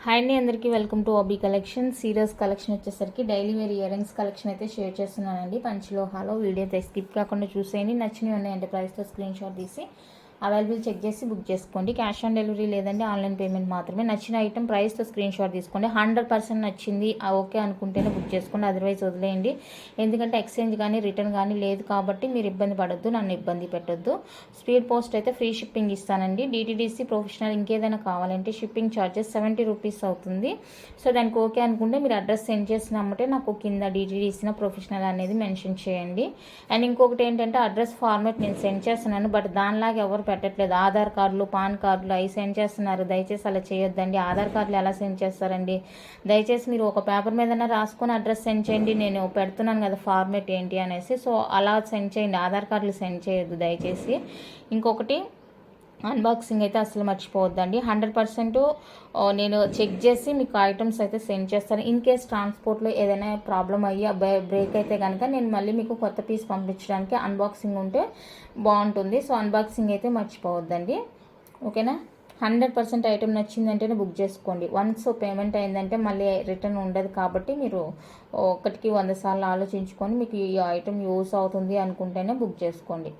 Hi అండి, అందరికీ welcome to అబీ కలెక్షన్. సీరియస్ కలెక్షన్ వచ్చేసరికి daily wear earrings collection అయితే షేర్ చేస్తున్నానండి. పంచలోహాలో వీడియో అయితే స్కిప్ కాకుండా చూసేయండి. నచ్చినవి ఉన్నాయంటే ప్రైస్తో స్క్రీన్ షాట్ తీసి అవైలబుల్ చెక్ చేసి బుక్ చేసుకోండి. క్యాష్ ఆన్ డెలివరీ లేదండి, ఆన్లైన్ పేమెంట్ మాత్రమే. నచ్చిన ఐటమ్ ప్రైస్తో స్క్రీన్ షాట్ తీసుకోండి. 100% నచ్చింది ఓకే అనుకుంటేనే బుక్ చేసుకోండి, అదర్వైజ్ వదిలేయండి. ఎందుకంటే ఎక్స్చేంజ్ కానీ రిటర్న్ కానీ లేదు కాబట్టి మీరు ఇబ్బంది పడొద్దు, నన్ను ఇబ్బంది పెట్టొద్దు. స్పీడ్ పోస్ట్ అయితే ఫ్రీ షిప్పింగ్ ఇస్తానండి. డిటీడీసీ ప్రొఫెషనల్ ఇంకేదైనా కావాలంటే షిప్పింగ్ ఛార్జెస్ 70 రూపీస్ అవుతుంది. సో దానికి ఓకే అనుకుంటే మీరు అడ్రస్ సెండ్ చేసినమ్మంటే నాకు కింద డిటీడీసీ ప్రొఫెషనల్ అనేది మెన్షన్ చేయండి. అండ్ ఇంకొకటి ఏంటంటే అడ్రస్ ఫార్మాట్ నేను సెండ్ చేస్తున్నాను, బట్ దానిలాగా ఎవరు పెట్టట్లేదు. ఆధార్ కార్డులు, పాన్ కార్డులు అవి సెండ్ చేస్తున్నారు. దయచేసి అలా చేయొద్దండి. ఆధార్ కార్డులు ఎలా సెండ్ చేస్తారండి? దయచేసి మీరు ఒక పేపర్ మీదైనా రాసుకొని అడ్రస్ సెండ్ చేయండి. నేను పెడుతున్నాను కదా ఫార్మాట్ ఏంటి అనేసి. సో అలా సెండ్ చేయండి, ఆధార్ కార్డులు సెండ్ చేయొద్దు దయచేసి. ఇంకొకటి, అన్బాక్సింగ్ అయితే అసలు మర్చిపోవద్దండి. 100% నేను చెక్ చేసి మీకు ఐటమ్స్ అయితే సెండ్ చేస్తాను. ఇన్ కేస్ ట్రాన్స్పోర్ట్లో ఏదైనా ప్రాబ్లం అయ్యి బ్రేక్ అయితే కనుక నేను మళ్ళీ మీకు కొత్త పీస్ పంపించడానికి అన్బాక్సింగ్ ఉంటే బాగుంటుంది. సో అన్బాక్సింగ్ అయితే మర్చిపోవద్దండి, ఓకేనా? 100% ఐటమ్ నచ్చిందంటేనే బుక్ చేసుకోండి. వన్స్ పేమెంట్ అయిందంటే మళ్ళీ రిటర్న్ ఉండదు కాబట్టి మీరు ఒకటికి 100 సార్లు ఆలోచించుకొని మీకు ఈ ఐటమ్ యూస్ అవుతుంది అనుకుంటేనే బుక్ చేసుకోండి.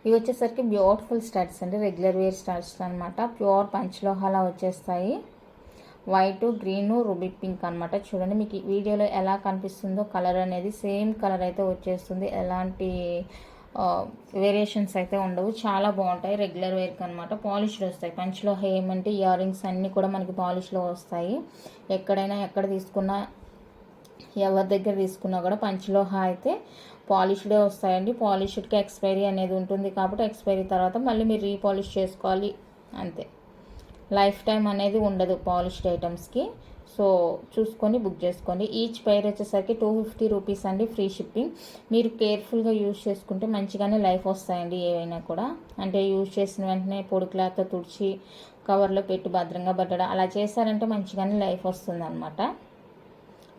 ఇవి వచ్చేసరికి బ్యూటిఫుల్ స్టడ్స్ అండి, రెగ్యులర్ వేర్ స్టడ్స్ అనమాట. ప్యూర్ పంచలోహాలా వచ్చేస్తాయి. వైట్, గ్రీన్, రూబీ పింక్ అనమాట. చూడండి మీకు వీడియోలో ఎలా కనిపిస్తుందో కలర్ అనేది సేమ్ కలర్ అయితే వచ్చేస్తుంది. ఎలాంటి వేరియేషన్స్ అయితే ఉండవు, చాలా బాగుంటాయి. రెగ్యులర్ వేర్కి అనమాట. పాలిష్డ్ వస్తాయి. పంచలోహ ఏమంటే ఇయర్ రింగ్స్ అన్నీ కూడా మనకి పాలిష్లో వస్తాయి. ఎక్కడైనా ఎక్కడ తీసుకున్నా, ఎవరి దగ్గర తీసుకున్నా కూడా పంచలోహ అయితే పాలిష్డే వస్తాయండి. పాలిష్డ్కి ఎక్స్పైరీ అనేది ఉంటుంది కాబట్టి ఎక్స్పైరీ తర్వాత మళ్ళీ మీరు రీపాలిష్ చేసుకోవాలి అంతే. లైఫ్ టైం అనేది ఉండదు పాలిష్డ్ ఐటమ్స్కి. సో చూసుకొని బుక్ చేసుకోండి. ఈచ్ పైర్ వచ్చేసరికి 250 రూపీస్ అండి, ఫ్రీ షిప్పింగ్. మీరు కేర్ఫుల్గా యూజ్ చేసుకుంటే మంచిగానే లైఫ్ వస్తాయండి ఏవైనా కూడా. అంటే యూజ్ చేసిన వెంటనే పొడి క్లాత్తో తుడిచి కవర్లో పెట్టి భద్రంగా పెట్టడం అలా చేశారంటే మంచిగానే లైఫ్ వస్తుంది అనమాట.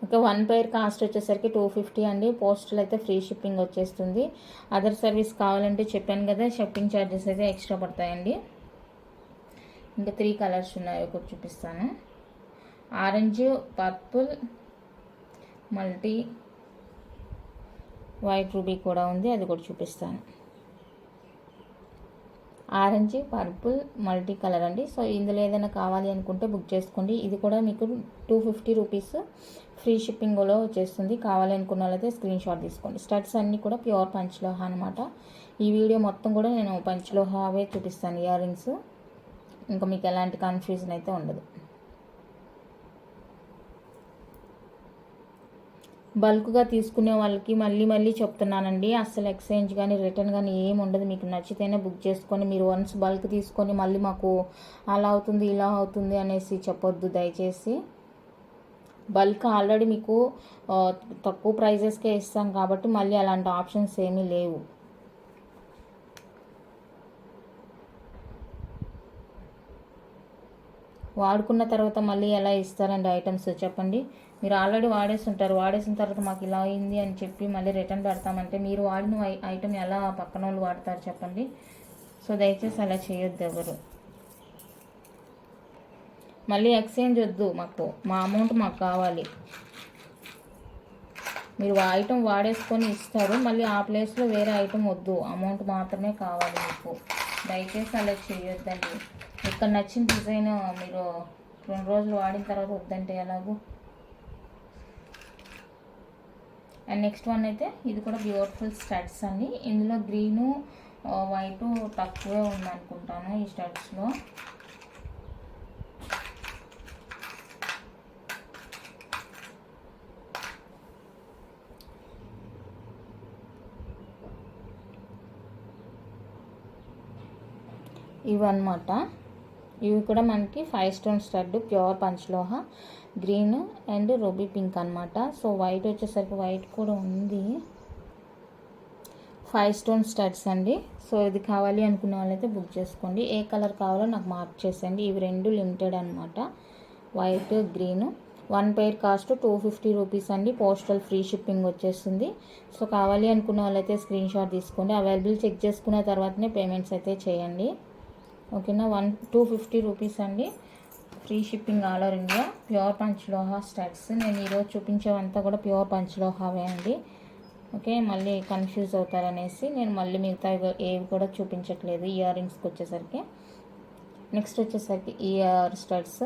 ఓకే, 1 పైర్ కాస్ట్ వచ్చేసరికి 250 అండి. పోస్టల్ అయితే ఫ్రీ షిప్పింగ్ వచ్చేస్తుంది. అదర్ సర్వీస్ కావాలంటే చెప్పాను కదా, షిప్పింగ్ ఛార్జెస్ అయితే ఎక్స్ట్రా పడతాయండి. ఇంకా 3 కలర్స్ ఉన్నాయి, ఒకటి చూపిస్తాను. Orange, purple, multi, white ruby కూడా ఉంది, అది కూడా చూపిస్తాను. ఆరెంజ్, పర్పుల్, మల్టీ కలర్ అండి. సో ఇందులో ఏదైనా కావాలి అనుకుంటే బుక్ చేసుకోండి. ఇది కూడా మీకు 250 రూపీస్ ఫ్రీ షిప్పింగ్లో వచ్చేస్తుంది. కావాలి అనుకున్న వాళ్ళైతే స్క్రీన్ షాట్ తీసుకోండి. స్టడ్స్ అన్నీ కూడా ప్యూర్ పంచలోహ అనమాట. ఈ వీడియో మొత్తం కూడా నేను పంచలోహవే చూపిస్తాను, ఇయర్ రింగ్స్. ఇంకా మీకు ఎలాంటి కన్ఫ్యూజన్ అయితే ఉండదు. బల్క్గా తీసుకునే వాళ్ళకి మళ్ళీ చెప్తున్నానండి, అసలు ఎక్స్చేంజ్ కానీ రిటర్న్ కానీ ఏమి ఉండదు. మీకు నచ్చితేనే బుక్ చేసుకొని, మీరు వన్స్ బల్క్ తీసుకొని మళ్ళీ మాకు అలా అవుతుంది ఇలా అవుతుంది అనేసి చెప్పొద్దు దయచేసి. బల్క్ ఆల్రెడీ మీకు తక్కువ ప్రైజెస్కే ఇస్తాం కాబట్టి మళ్ళీ అలాంటి ఆప్షన్స్ ఏమీ లేవు. వాడుకున్న తర్వాత మళ్ళీ ఎలా ఇస్తారండి ఐటమ్స్ చెప్పండి? మీరు ఆల్రెడీ వాడేస్తుంటారు, వాడేసిన తర్వాత మాకు ఇలా అయింది అని చెప్పి మళ్ళీ రిటర్న్ పెడతామంటే మీరు వాడిన ఐటమ్ ఎలా పక్కన వాళ్ళు వాడతారు చెప్పండి? సో దయచేసి అలా చేయొద్దు ఎవరు. మళ్ళీ ఎక్స్చేంజ్ వద్దు, మాకు మా అమౌంట్ మాకు కావాలి. మీరు ఐటమ్ వాడేసుకొని ఇస్తారు, మళ్ళీ ఆ ప్లేస్లో వేరే ఐటమ్ వద్దు, అమౌంట్ మాత్రమే కావాలి మీకు. దయచేసి అలా చేయొద్దండి. ఇక్కడ నచ్చిన డిజైన్ మీరు 2 రోజులు వాడిన తర్వాత వద్దంటే ఎలాగో. అండ్ నెక్స్ట్ వన్ అయితే ఇది కూడా బ్యూటిఫుల్ స్టడ్స్ అండి. ఇందులో గ్రీను, వైట్ తక్కువే ఉందనుకుంటాను ఈ స్టడ్స్లో. ఇవన్నమాట. ఇవి కూడా మనకి 5 స్టోన్ స్టడ్, ప్యూర్ పంచలోహ, గ్రీన్ అండ్ రూబీ పింక్ అనమాట. సో వైట్ వచ్చేసరికి వైట్ కూడా ఉంది. 5 స్టోన్ స్టడ్స్ అండి. సో ఇది కావాలి అనుకున్న వాళ్ళైతే బుక్ చేసుకోండి. ఏ కలర్ కావాలో నాకు మార్క్ చేసేయండి. ఇవి 2 లిమిటెడ్ అనమాట, white, green. 1 pair cost 250 rupees అండి. పోస్టల్ ఫ్రీ షిప్పింగ్ వచ్చేస్తుంది. సో కావాలి అనుకున్న వాళ్ళైతే స్క్రీన్ షాట్ తీసుకోండి. అవైలబుల్ చెక్ చేసుకున్న తర్వాతనే పేమెంట్స్ అయితే చేయండి, ఓకేనా? 250 రూపీస్ అండి. Free shipping all over India. Pure పంచలోహా స్టడ్స్. నేను ఈరోజు చూపించేవంతా కూడా ప్యూర్ పంచలోహావే అండి. ఓకే, మళ్ళీ కన్ఫ్యూజ్ అవుతారనేసి నేను మళ్ళీ మిగతా ఏవి కూడా చూపించట్లేదు ఇయర్ రింగ్స్కి వచ్చేసరికి. నెక్స్ట్ వచ్చేసరికి ఇయర్ స్టడ్స్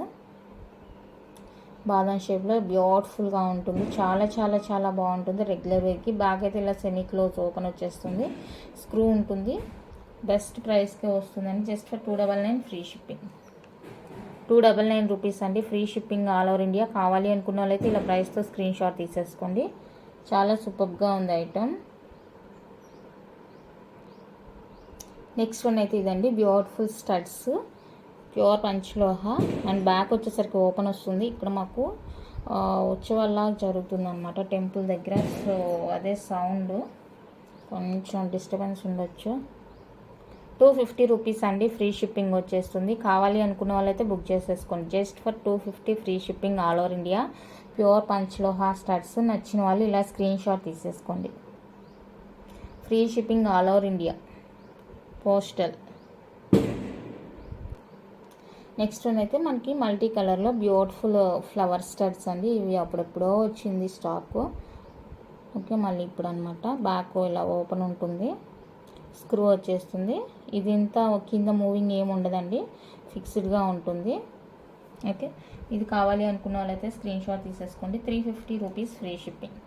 బాదం షేప్లో బ్యూటిఫుల్గా ఉంటుంది. చాలా చాలా చాలా బాగుంటుంది. రెగ్యులర్ వేర్కి. బ్యాగ్ అయితే ఇలా సెమీ క్లోజ్ ఓపెన్ వచ్చేస్తుంది. స్క్రూ ఉంటుంది. బెస్ట్ ప్రైస్కే వస్తుందండి. Just for 299 free shipping. 299 rupees అండి. Free shipping all over India. కావాలి అనుకున్న వాళ్ళైతే ఇలా ప్రైస్తో స్క్రీన్ షాట్ తీసేసుకోండి. చాలా సూపర్గా ఉంది ఐటమ్. నెక్స్ట్ వన్ అయితే ఇదండి, బ్యూటిఫుల్ స్టడ్స్ ప్యూర్ పంచలోహ. అండ్ బ్యాక్ వచ్చేసరికి ఓపెన్ వస్తుంది. ఇక్కడ మాకు ఉత్సవాల్లా జరుగుతుంది అనమాట టెంపుల్ దగ్గర. సో అదే సౌండ్ కొంచెం డిస్టర్బెన్స్ ఉండొచ్చు. 250 రూపీస్ అండి. ఫ్రీ షిప్పింగ్ వచ్చేస్తుంది. కావాలి అనుకున్న వాళ్ళైతే బుక్ చేసేసుకోండి. Just for 250 free shipping all over India. Pure పంచలోహా స్టడ్స్. నచ్చిన వాళ్ళు ఇలా స్క్రీన్ షాట్ తీసేసుకోండి. Free shipping all over India. Postal. Next one అయితే మనకి మల్టీ కలర్లో బ్యూటిఫుల్ ఫ్లవర్ స్టడ్స్ అండి. ఇవి అప్పుడెప్పుడో వచ్చింది స్టాకు. ఓకే, మళ్ళీ ఇప్పుడు అనమాట. బ్యాక్ ఇలా ఓపెన్ ఉంటుంది. స్క్రూ వచ్చేస్తుంది. ఇది ఇంత కింద మూవింగ్ ఏమి ఉండదండి, ఫిక్స్డ్గా ఉంటుంది. ఓకే, ఇది కావాలి అనుకున్న వాళ్ళైతే స్క్రీన్ షాట్ తీసేసుకోండి. 350 రూపీస్ ఫ్రీ షిప్పింగ్.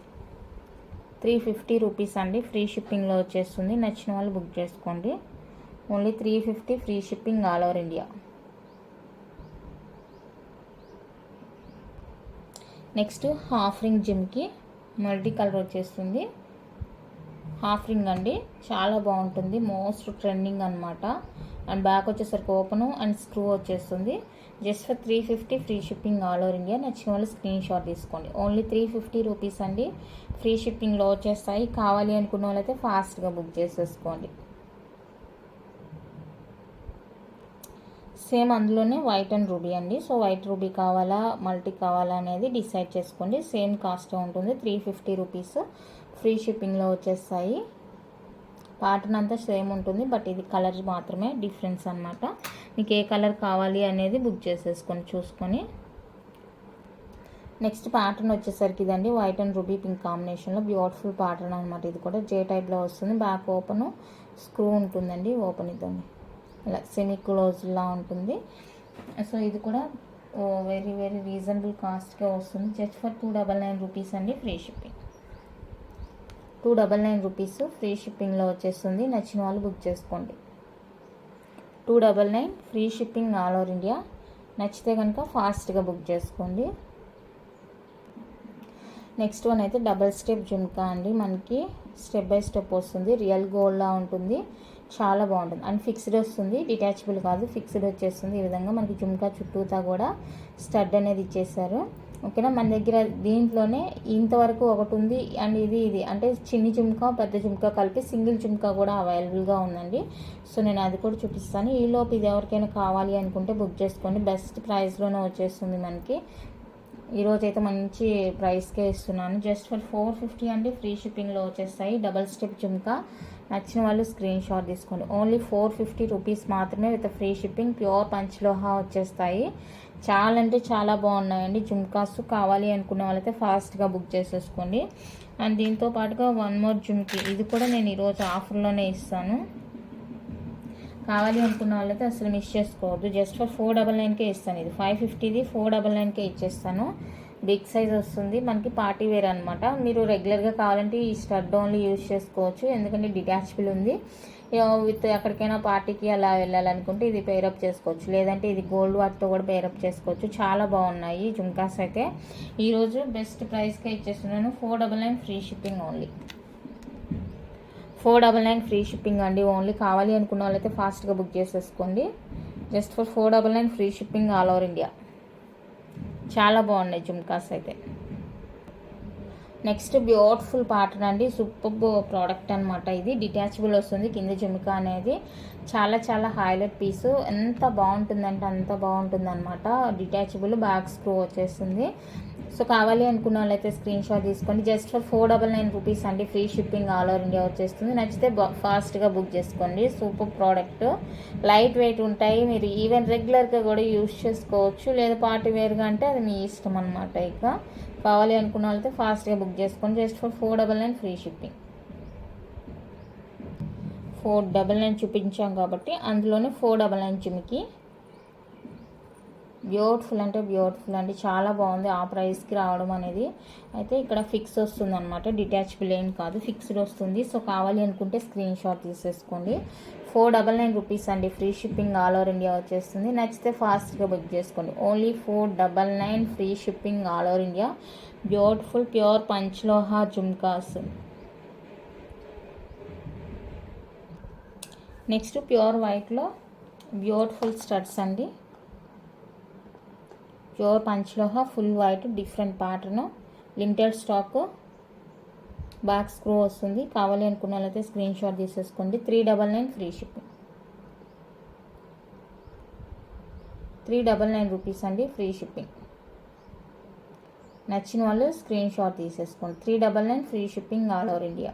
350 రూపీస్ అండి. ఫ్రీ షిప్పింగ్లో వచ్చేస్తుంది. నచ్చిన వాళ్ళు బుక్ చేసుకోండి. Only 350 free shipping all over India. Next half ring జిమ్కి మల్టీ కలర్ వచ్చేస్తుంది. హాఫ్ రింగ్ అండి, చాలా బాగుంటుంది. మోస్ట్ ట్రెండింగ్ అనమాట. అండ్ బ్యాక్ వచ్చేసరికి ఓపెను అండ్ స్క్రూ వచ్చేస్తుంది. Just for 350 free shipping all over India. నచ్చిన వాళ్ళు స్క్రీన్ షాట్ తీసుకోండి. ఓన్లీ 350 రూపీస్ అండి. ఫ్రీ షిప్పింగ్లో వచ్చేస్తాయి. కావాలి అనుకున్న వాళ్ళైతే ఫాస్ట్గా బుక్ చేసేసుకోండి. సేమ్ అందులోనే వైట్ అండ్ రూబీ అండి. సో వైట్ రూబీ కావాలా మల్టీ కావాలా అనేది డిసైడ్ చేసుకోండి. సేమ్ కాస్ట్ ఉంటుంది. 350 రూపీస్. ఫ్రీ షిప్పింగ్లో వచ్చేస్తాయి. ప్యాటర్న్ అంతా సేమ్ ఉంటుంది, బట్ ఇది కలర్ మాత్రమే డిఫరెన్స్ అనమాట. మీకు ఏ కలర్ కావాలి అనేది బుక్ చేసేసుకొని చూసుకొని. నెక్స్ట్ ప్యాటర్న్ వచ్చేసరికి ఇదండి, వైట్ అండ్ రూబీ పింక్ కాంబినేషన్లో బ్యూటిఫుల్ ప్యాటర్న్ అనమాట. ఇది కూడా జే టైప్లో వస్తుంది. బ్యాక్ ఓపెన్ స్క్రూ ఉంటుందండి. ఓపెన్ ఇద్దండి, ఇలా సెమీ క్లోజ్లా ఉంటుంది. సో ఇది కూడా వెరీ వెరీ రీజనబుల్ కాస్ట్గా వస్తుంది. జస్ట్ ఫర్ 299 రూపీస్ అండి. Free shipping. 299 రూపీస్ ఫ్రీ షిప్పింగ్లో వచ్చేస్తుంది. నచ్చిన వాళ్ళు బుక్ చేసుకోండి. 299 free shipping all over India. నచ్చితే కనుక ఫాస్ట్గా బుక్ చేసుకోండి. నెక్స్ట్ వన్ అయితే డబల్ స్టెప్ జుమ్కా అండి. మనకి స్టెప్ బై స్టెప్ వస్తుంది. రియల్ గోల్డ్లా ఉంటుంది. చాలా బాగుంటుంది. అండ్ ఫిక్స్డ్ వస్తుంది, డిటాచబుల్ కాదు, ఫిక్స్డ్ వచ్చేస్తుంది. ఈ విధంగా మనకి జుమ్కా చుట్టూతా కూడా స్టడ్ అనేది ఇచ్చేసారు. ఓకేనా, మన దగ్గర దీంట్లోనే ఇంతవరకు ఒకటి ఉంది. అండ్ ఇది అంటే చిన్ని జుమ్కా పెద్ద జుమ్కా కలిపి సింగిల్ జుమ్కా కూడా అవైలబుల్గా ఉందండి. సో నేను అది కూడా చూపిస్తాను. ఈలోపు ఇది ఎవరికైనా కావాలి అనుకుంటే బుక్ చేసుకోండి. బెస్ట్ ప్రైస్లోనే వచ్చేస్తుంది మనకి. ఈరోజైతే మంచి ప్రైస్కే ఇస్తున్నాను. జస్ట్ ఫర్ 450 అండి. ఫ్రీ షిప్పింగ్లో వచ్చేస్తాయి. Double step jhumka. నచ్చిన వాళ్ళు స్క్రీన్ షాట్ తీసుకోండి. ఓన్లీ 450 రూపీస్ మాత్రమే విత్ ఫ్రీ షిప్పింగ్. ప్యూర్ పంచలోహా వచ్చేస్తాయి. చాలా అంటే చాలా బాగున్నాయండి జుమ్కాస్. కావాలి అనుకున్న వాళ్ళైతే ఫాస్ట్గా బుక్ చేసేసుకోండి. అండ్ దీంతో పాటుగా వన్ మోర్ జుమ్కి, ఇది కూడా నేను ఈరోజు ఆఫర్లోనే ఇస్తాను. కావాలి అనుకున్న వాళ్ళైతే అసలు మిస్ చేసుకోవద్దు. జస్ట్ ఫర్ 499కే ఇస్తాను. ఇది 550ది 499కే ఇచ్చేస్తాను. బిగ్ సైజ్ వస్తుంది. మనకి పార్టీ వేర్ అనమాట. మీరు రెగ్యులర్గా కావాలంటే ఈ స్టడ్ ఓన్లీ యూజ్ చేసుకోవచ్చు, ఎందుకంటే డిటాచబుల్ ఉంది. విత్ ఎక్కడికైనా పార్టీకి అలా వెళ్ళాలనుకుంటే ఇది పేరప్ చేసుకోవచ్చు. లేదంటే ఇది గోల్డ్ వాటితో కూడా పేరప్ చేసుకోవచ్చు. చాలా బాగున్నాయి జుమ్కాస్ అయితే. ఈరోజు బెస్ట్ ప్రైస్కే ఇచ్చేస్తున్నాను. 499 free shipping only. 499 free shipping అండి. ఓన్లీ కావాలి అనుకున్న వాళ్ళైతే ఫాస్ట్గా బుక్ చేసేసుకోండి. Just for 499 free shipping all over India. చాలా బాగున్నాయి జుమ్కాస్ అయితే. నెక్స్ట్ బ్యూటిఫుల్ ప్యాటర్న్ అండి, సూపర్ ప్రోడక్ట్ అనమాట. ఇది డిటాచబుల్ వస్తుంది, కింద జుమికా అనేది చాలా చాలా హైలైట్ పీసు. ఎంత బాగుంటుందంటే అంత బాగుంటుంది అనమాట. డిటాచబుల్ బ్యాక్ స్క్రూ వచ్చేస్తుంది. సో కావాలి అనుకున్న వాళ్ళైతే స్క్రీన్ షాట్ తీసుకోండి. జస్ట్ ఫర్ 499 రూపీస్ అండి, free shipping all over India వచ్చేస్తుంది. నచ్చితే ఫాస్ట్గా బుక్ చేసుకోండి. సూపర్ ప్రోడక్ట్, లైట్ వెయిట్ ఉంటాయి. మీరు ఈవెన్ రెగ్యులర్గా కూడా యూస్ చేసుకోవచ్చు, లేదా పార్టీ వేర్గా అంటే అది మీ ఇష్టం అనమాట. ఇక కావాలి అనుకున్న వాళ్ళైతే ఫాస్ట్గా బుక్ చేసుకోండి. Just for 499 free shipping. 499 చూపించాం కాబట్టి అందులోనే 499 జిమ్కి. బ్యూటిఫుల్ అంటే బ్యూటిఫుల్ అండి, చాలా బాగుంది ఆ ప్రైస్కి రావడం అనేది. అయితే ఇక్కడ ఫిక్స్ వస్తుంది అనమాట, డిటాచబుల్ ఏం కాదు, ఫిక్స్డ్ వస్తుంది. సో కావాలి అనుకుంటే స్క్రీన్ షాట్ తీసేసుకోండి. 499 రూపీస్ అండి, free shipping all over India వచ్చేస్తుంది. నచ్చితే ఫాస్ట్గా బుక్ చేసుకోండి. Only 499 free shipping all over India. Beautiful pure పంచలోహ జుమ్కాస్. నెక్స్ట్ ప్యూర్ వైట్లో బ్యూటిఫుల్ స్టడ్స్ అండి, ప్యూర్ పంచలోహ full white, different pattern, limited stock, back screw వస్తుంది. కావాలి అనుకున్న వాళ్ళైతే స్క్రీన్ షాట్ తీసేసుకోండి. 399 ఫ్రీ షిప్పింగ్. 399 రూపీస్ అండి, ఫ్రీ షిప్పింగ్. నచ్చిన వాళ్ళు స్క్రీన్ షాట్ తీసేసుకోండి. 399 free shipping all over India.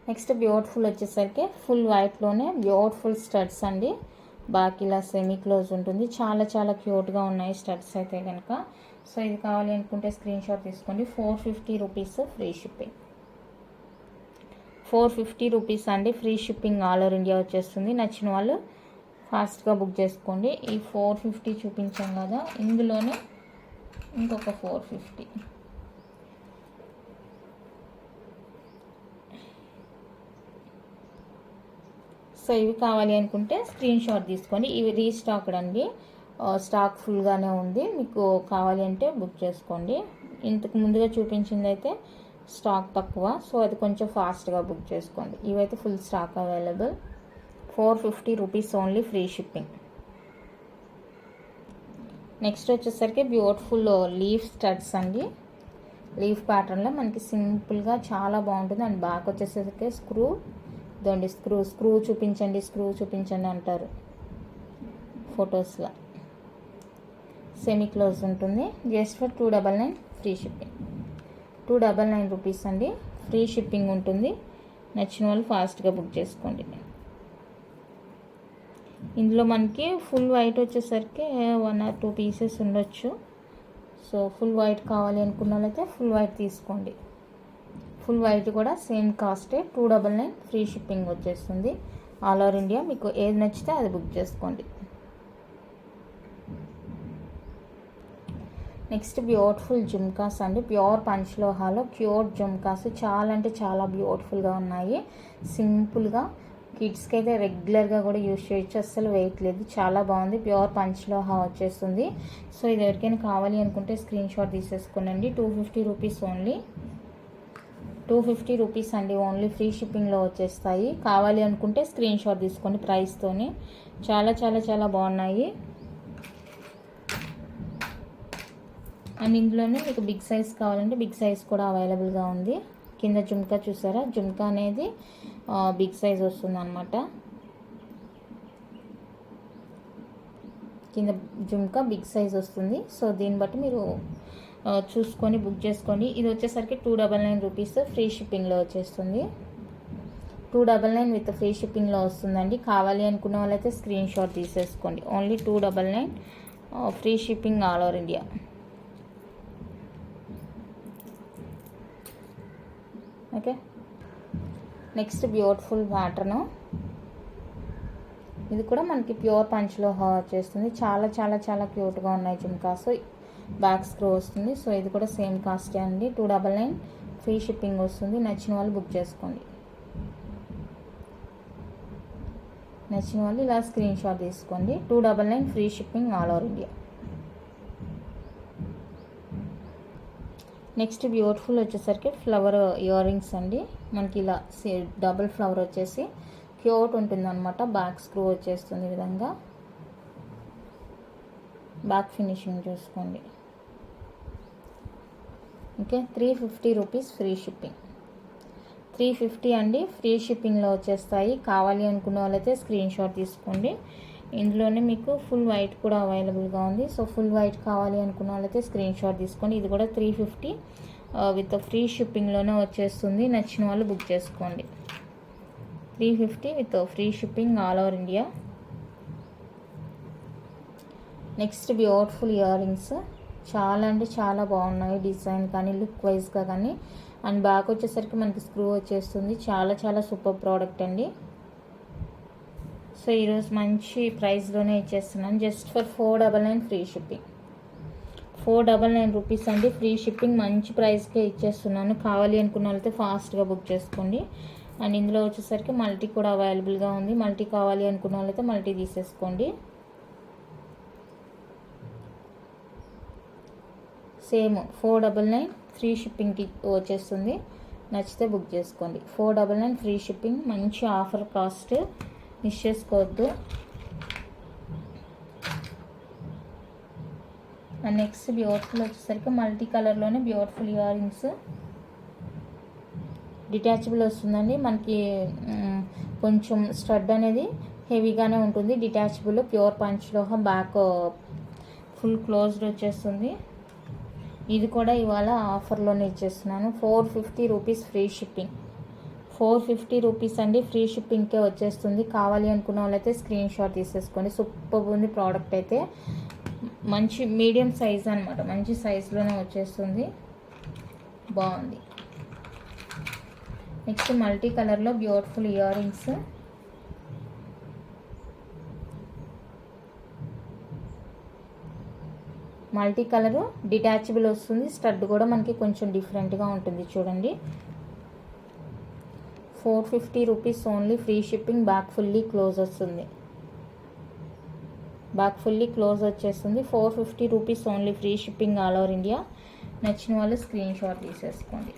Next beautiful వచ్చేసరికి ఫుల్ వైట్లోనే బ్యూటిఫుల్ స్టడ్స్ అండి. బాకి ఇలా సెమీ క్లోజ్ ఉంటుంది, చాలా చాలా క్యూట్గా ఉన్నాయి స్టడ్స్ అయితే కనుక. సో ఇది కావాలి అనుకుంటే స్క్రీన్ షాట్ తీసుకోండి. 450 రూపీస్ ఫ్రీ షిప్పింగ్. 450 రూపీస్ అండి, free shipping all over India వచ్చేస్తుంది. నచ్చిన వాళ్ళు ఫాస్ట్గా బుక్ చేసుకోండి. ఈ 450 చూపించాం కదా, ఇందులోనే ఇంకొక 450. సో ఇవి కావాలి అనుకుంటే స్క్రీన్ షాట్ తీసుకోండి. ఇవి రీస్టాక్డ్ అండి, స్టాక్ ఫుల్గానే ఉంది. మీకు కావాలి అంటే బుక్ చేసుకోండి. ఇంతకు ముందుగా చూపించింది అయితే స్టాక్ తక్కువ, సో అది కొంచెం ఫాస్ట్గా బుక్ చేసుకోండి. ఇవైతే full stock available. 450 rupees only, free shipping. Next వచ్చేసరికి బ్యూటిఫుల్ లీఫ్ స్టడ్స్ అండి, లీఫ్ ప్యాటర్న్లో మనకి సింపుల్గా చాలా బాగుంటుంది. అండ్ బ్యాక్ వచ్చేసరికి స్క్రూ, ఇదండి స్క్రూ చూపించండి అంటారు ఫొటోస్లో. సెమీ క్లోజ్ ఉంటుంది. Just for 299 free shipping. 299 rupees అండి, ఫ్రీ షిప్పింగ్ ఉంటుంది. నచ్చిన వాళ్ళు ఫాస్ట్గా బుక్ చేసుకోండి. ఇందులో మనకి ఫుల్ వైట్ వచ్చేసరికి 1 or 2 పీసెస్ ఉండొచ్చు. సో ఫుల్ వైట్ కావాలి అనుకున్న వాళ్ళైతే ఫుల్ వైట్ తీసుకోండి. ఫుల్ వైట్ కూడా సేమ్ కాస్టే, 299 ఫ్రీ షిప్పింగ్ వచ్చేస్తుంది ఆల్ ఓవర్ ఇండియా. మీకు ఏది నచ్చితే అది బుక్ చేసుకోండి. నెక్స్ట్ బ్యూటిఫుల్ జుమ్కాస్ అండి, ప్యూర్ పంచలోహాలో క్యూట్ జుమ్కాస్. చాలా అంటే చాలా బ్యూటిఫుల్గా ఉన్నాయి. సింపుల్గా కిడ్స్కి అయితే రెగ్యులర్గా కూడా యూజ్ చేయొచ్చు, అస్సలు వెయిట్ లేదు, చాలా బాగుంది. ప్యూర్ పంచలోహ వచ్చేస్తుంది. సో ఇది ఎవరికైనా కావాలి అనుకుంటే స్క్రీన్ షాట్ తీసేసుకోనండి. 250 రూపీస్ ఓన్లీ. 250 రూపీస్ అండి, ఓన్లీ ఫ్రీ షిప్పింగ్లో వచ్చేస్తాయి. కావాలి అనుకుంటే స్క్రీన్ షాట్ తీసుకోండి ప్రైస్తోని. చాలా చాలా చాలా బాగున్నాయి. అండ్ ఇందులోనే మీకు బిగ్ సైజ్ కావాలంటే బిగ్ సైజ్ కూడా అవైలబుల్గా ఉంది. కింద జుమ్కా చూసారా, జుమ్కా అనేది బిగ్ సైజ్ వస్తుంది అనమాట. కింద జుమ్కా బిగ్ సైజ్ వస్తుంది. సో దీన్ని బట్టి మీరు చూసుకొని బుక్ చేసుకోండి. ఇది వచ్చేసరికి 299 రూపీస్, ఫ్రీ షిప్పింగ్లో వచ్చేస్తుంది. 299 విత్ ఫ్రీ షిప్పింగ్లో వస్తుందండి. కావాలి అనుకున్న వాళ్ళైతే స్క్రీన్ షాట్ తీసేసుకోండి. Only 299 free shipping all over India. Okay, next beautiful pattern. ఇది కూడా మనకి ప్యూర్ పంచలోహ వచ్చేస్తుంది. చాలా చాలా చాలా క్యూట్గా ఉన్నాయి జుమ్కాస్. బ్యాక్ స్క్రూ వస్తుంది. సో ఇది కూడా సేమ్ కాస్టే అండి, 299 ఫ్రీ షిప్పింగ్ వస్తుంది. నచ్చిన వాళ్ళు బుక్ చేసుకోండి. నచ్చిన వాళ్ళు ఇలా స్క్రీన్ షాట్ తీసుకోండి. 299 free shipping all over India. Next beautiful వచ్చేసరికి ఫ్లవర్ ఇయర్ రింగ్స్ అండి. మనకి ఇలా డబుల్ ఫ్లవర్ వచ్చేసి క్యూట్ ఉంటుంది అనమాట. బ్యాక్ స్క్రూ వచ్చేస్తుంది ఈ విధంగా. బ్యాక్ ఫినిషింగ్ చూసుకోండి. Okay, 350 rupees free shipping. 350 అండి, ఫ్రీ షిప్పింగ్లో వచ్చేస్తాయి. కావాలి అనుకున్న వాళ్ళైతే స్క్రీన్ షాట్ తీసుకోండి. ఇందులోనే మీకు ఫుల్ వైట్ కూడా అవైలబుల్గా ఉంది. సో ఫుల్ వైట్ కావాలి అనుకున్న వాళ్ళైతే స్క్రీన్ షాట్ తీసుకోండి. ఇది కూడా 350 విత్ ఫ్రీ షిప్పింగ్లోనే వచ్చేస్తుంది. నచ్చిన వాళ్ళు బుక్ చేసుకోండి. 350 with free shipping all over India. Next beautiful ear rings, చాలా అంటే చాలా బాగున్నాయి డిజైన్ కానీ లుక్ వైజ్గా కానీ. అండ్ బ్యాక్ వచ్చేసరికి మనకి స్క్రూ వచ్చేస్తుంది. చాలా చాలా సూపర్ ప్రోడక్ట్ అండి. సో ఈరోజు మంచి ప్రైస్లోనే ఇచ్చేస్తున్నాను. Just for 499 free shipping. 499 rupees అండి, ఫ్రీ షిప్పింగ్. మంచి ప్రైస్కే ఇచ్చేస్తున్నాను. కావాలి అనుకున్న వాళ్ళైతే ఫాస్ట్గా బుక్ చేసుకోండి. అండ్ ఇందులో వచ్చేసరికి మల్టీ కూడా అవైలబుల్గా ఉంది. మల్టీ కావాలి అనుకున్న వాళ్ళైతే మల్టీ తీసేసుకోండి. సేమ్ 499 ఫ్రీ షిప్పింగ్కి వచ్చేస్తుంది. నచ్చితే బుక్ చేసుకోండి. 499 ఫ్రీ షిప్పింగ్, మంచి ఆఫర్ కాస్ట్, మిస్ చేసుకోవద్దు. అండ్ నెక్స్ట్ బ్యూటిఫుల్ వచ్చేసరికి మల్టీ కలర్లోనే బ్యూటిఫుల్ ఇయర్ రింగ్స్. డిటాచబుల్ వస్తుందండి. మనకి కొంచెం స్టడ్ అనేది హెవీగానే ఉంటుంది. డిటాచబుల్, ప్యూర్ పంచలోహం, బ్యాక్ ఫుల్ క్లోజ్డ్ వచ్చేస్తుంది. ఇది కూడా ఇవాళ ఆఫర్లోనే ఇచ్చేస్తున్నాను. 450 రూపీస్ ఫ్రీ షిప్పింగ్. 450 రూపీస్ అండి, ఫ్రీ షిప్పింగ్కే వచ్చేస్తుంది. కావాలి అనుకున్న వాళ్ళైతే స్క్రీన్ షాట్ తీసేసుకోండి. సూపర్ ఉంది ప్రోడక్ట్ అయితే. మంచి మీడియం సైజ్ అనమాట, మంచి సైజులోనే వచ్చేస్తుంది. బాగుంది. నెక్స్ట్ మల్టీ కలర్లో beautiful ear rings. Multi colour, detachable వస్తుంది. స్టడ్ కూడా మనకి కొంచెం డిఫరెంట్గా ఉంటుంది చూడండి. 450 rupees only, free shipping. Back fully close వస్తుంది. బ్యాక్ ఫుల్లీ క్లోజ్ వచ్చేస్తుంది. 450 rupees only, free shipping all over India. నచ్చిన వాళ్ళు స్క్రీన్ షాట్ తీసేసుకోండి.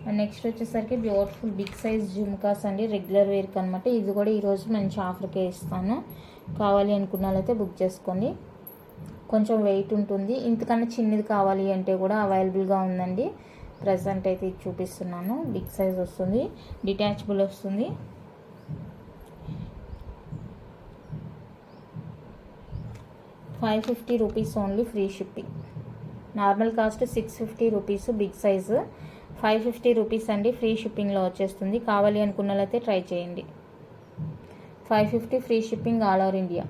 అండ్ నెక్స్ట్ వచ్చేసరికి బ్యూటిఫుల్ బిగ్ సైజ్ జుమ్కాస్ అండి, రెగ్యులర్ వేర్కి అనమాట. ఇది కూడా ఈరోజు మంచి ఆఫర్కే ఇస్తాను. కావాలి అనుకున్న వాళ్ళైతే బుక్ చేసుకోండి. కొంచెం వెయిట్ ఉంటుంది. ఇంతకన్నా చిన్నది కావాలి అంటే కూడా అవైలబుల్గా ఉందండి. ప్రజెంట్ అయితే ఇది చూపిస్తున్నాను. బిగ్ సైజ్ వస్తుంది, డిటాచబుల్ వస్తుంది. ₹550 rupees only, free shipping. Normal cost 650 rupees, big size. 550 rupees అండి, ఫ్రీ షిప్పింగ్లో వచ్చేస్తుంది. కావాలి అనుకున్న వాళ్ళైతే ట్రై చేయండి. 550 free shipping all over India.